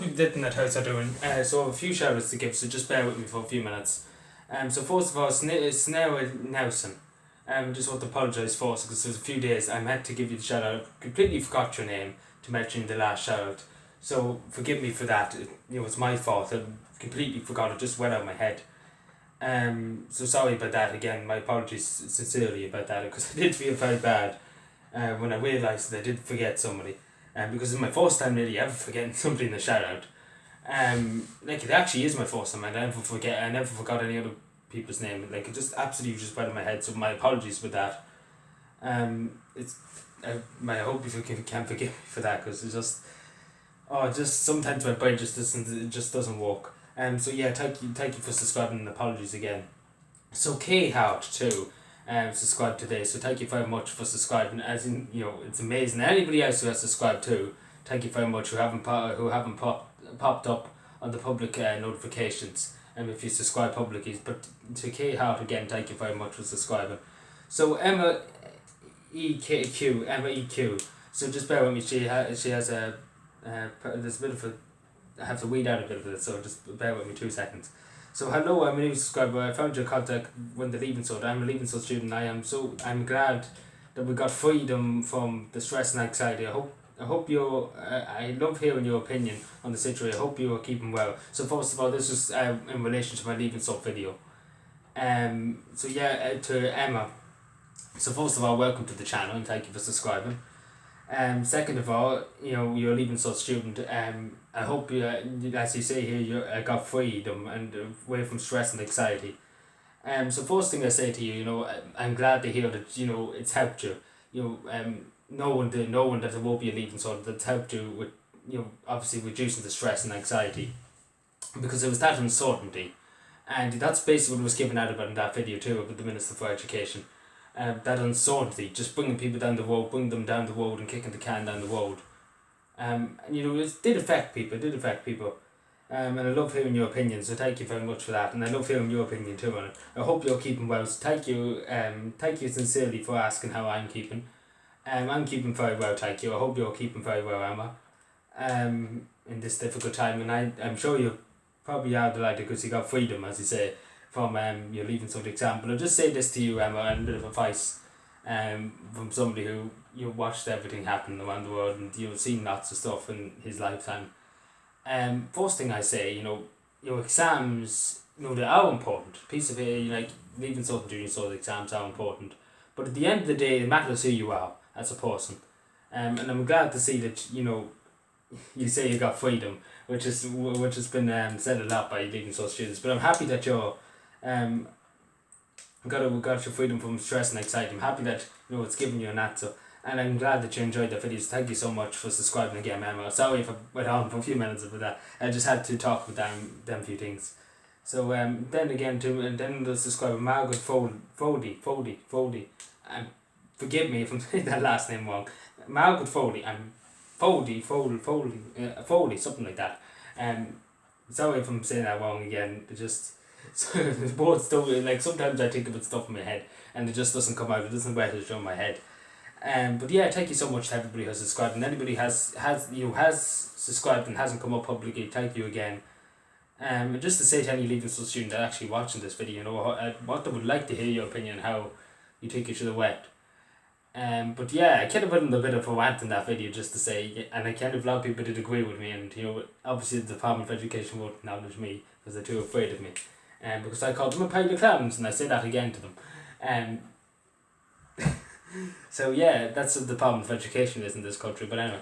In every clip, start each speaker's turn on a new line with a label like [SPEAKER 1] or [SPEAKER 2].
[SPEAKER 1] hope you didn't at house are doing. So a few shout outs to give, so just bear with me for a few minutes. So first of all, Snail Nelson. Just want to apologise first because there's a few days I meant to give you the shout out. Completely forgot your name to mention the last shout out. So forgive me for that. It's my fault. I completely forgot. It just went out of my head. So sorry about that again. My apologies sincerely about that because I did feel very bad when I realised that I did forget somebody. Because it's my first time really ever forgetting somebody in the shout out. It actually is my first time. I never forgot any other people's name. It just absolutely just went in my head. So my apologies with that. I hope you can forgive me for that because it's just sometimes my brain just doesn't work. So yeah, thank you for subscribing and apologies again. So K Howard too. Subscribed today, so thank you very much for subscribing. As in, it's amazing. Anybody else who has subscribed too, thank you very much. Who haven't popped up on the public notifications. And if you subscribe publicly, but to K Hart again, thank you very much for subscribing. So Emma EQ. So just bear with me. She has a there's a bit of a. I have to weed out a bit of it, so just bear with me 2 seconds. So hello, I'm a new subscriber. I found your contact when the Leaving Cert. I'm a Leaving Cert student. I'm glad that we got freedom from the stress and anxiety. I hope you're. I love hearing your opinion on the situation. I hope you are keeping well. So first of all, this is in relation to my Leaving Cert video. So yeah, to Emma. So first of all, welcome to the channel and thank you for subscribing. Second of all, you're a Leaving Cert student. I hope you, as you say here, you got freedom and away from stress and anxiety. So first thing I say to you, I'm glad to hear that it's helped you. Knowing that there won't be a Leaving Cert, that's helped you with obviously reducing the stress and anxiety, because it was that uncertainty, and that's basically what was given out about in that video too about the Minister for Education. That uncertainty, just bringing people down the road, and kicking the can down the road. It did affect people, and I love hearing your opinion, so thank you very much for that, and I love hearing your opinion too on it. I hope you're keeping well, so thank you sincerely for asking how I'm keeping. I'm keeping very well, thank you. I hope you're keeping very well, Emma, in this difficult time, and I'm sure you probably are delighted because you got freedom, as you say, from your Leaving Cert exam. But I'll just say this to you, Emma, and a bit of advice from somebody who watched everything happen around the world and seen lots of stuff in his lifetime. First thing I say, your exams, they are important. Piece of it, Leaving Cert and Junior Cert exams are important. But at the end of the day, it matters who you are as a person. And I'm glad to see that you say you got freedom, which has been said a lot by Leaving Cert students. But I'm happy that you're got your freedom from stress and anxiety. I'm happy that it's given you an answer, and I'm glad that you enjoyed the videos. Thank you so much for subscribing again, Emma. Sorry if I went on for a few minutes about that. I just had to talk about them few things. So then again then the subscriber Margaret Foley. Forgive me if I'm saying that last name wrong. Margaret Foley and Foley, something like that. Sorry if I'm saying that wrong again. It just words don't, sometimes I think about stuff in my head and it just doesn't come out. It doesn't register in my head. But yeah, thank you so much to everybody who has subscribed, and anybody has subscribed and hasn't come up publicly, thank you again. Just to say to any Leaving Cert student that actually watching this video, what they would like to hear your opinion on how you think it should have went. But yeah, I kind of put in a bit of a rant in that video just to say, and I kind of a lot of people did agree with me, and obviously the Department of Education won't acknowledge me because they're too afraid of me, because I called them a pile of clowns, and I say that again to them. So yeah, that's what the Department of Education is in this country. But anyway,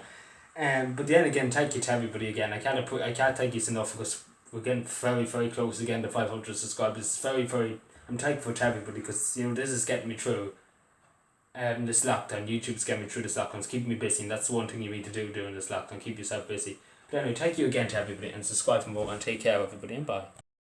[SPEAKER 1] but then again, thank you to everybody again. I can't thank you enough because we're getting very, very close again to 500 subscribers. It's very, very. I'm thankful to everybody because this is getting me through. This lockdown, YouTube's getting me through this lockdown. It's keeping me busy, and that's the one thing you need to do during this lockdown. Keep yourself busy. But anyway, thank you again to everybody, and subscribe for more, and take care, everybody, and bye.